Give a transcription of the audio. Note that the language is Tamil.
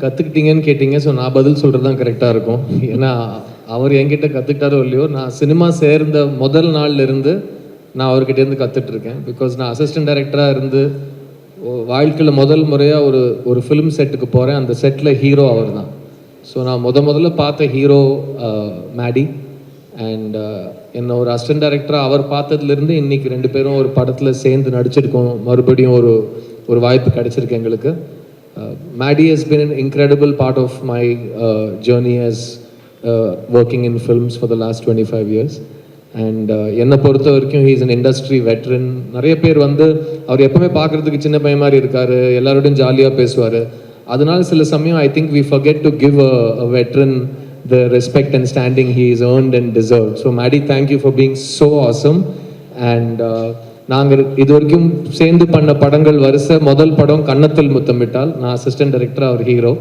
கற்றுக்கிட்டீங்கன்னு கேட்டிங்க. ஸோ நான் பதில் சொல்கிறது தான் கரெக்டாக இருக்கும். ஏன்னா அவர் என்கிட்ட கற்றுக்கிட்டாரோ இல்லையோ, நான் சினிமா சேர்ந்த முதல் நாள்லேருந்து நான் அவர்கிட்டேருந்து கற்றுட்ருக்கேன். பிகாஸ் நான் அசிஸ்டன்ட் டைரக்டராக இருந்து வாழ்க்கையில் முதல் முறையாக ஒரு ஃபிலிம் செட்டுக்கு போகிறேன். அந்த செட்டில் ஹீரோ அவர் தான். ஸோ நான் முதல்ல பார்த்த ஹீரோ மேடி. அண்ட் என்னை ஒரு அசிஸ்டன்ட் டைரக்டராக அவர் பார்த்ததுலேருந்து இன்றைக்கி 2 பேரும் ஒரு படத்தில் சேர்ந்து நடிச்சிருக்கோம். மறுபடியும் ஒரு வாய்ப்பு கிடைச்சிருக்கு எங்களுக்கு. Maddie has been an incredible part of my journey as working in films for the last 25 years. And என்னை பொறுத்த வரைக்கும் he is an industry veteran. நிறைய பேர் வந்து அவர் எப்பவுமே பார்க்குறதுக்கு சின்ன பையன் மாதிரி இருக்காரு, எல்லாரோடையும் ஜாலியாக பேசுவார். அதனால சில சமயம் I think we forget to give a veteran the respect and standing he is earned and deserved. So Maddie, thank you for being so awesome. And நாங்கள் இது வரைக்கும் சேர்ந்து பண்ண படங்கள் வரிசை முதல் படம் கன்னத்தில் முத்தமிட்டால், நான் அசிஸ்டன்ட் டைரக்டர், அவர் ஹீரோ.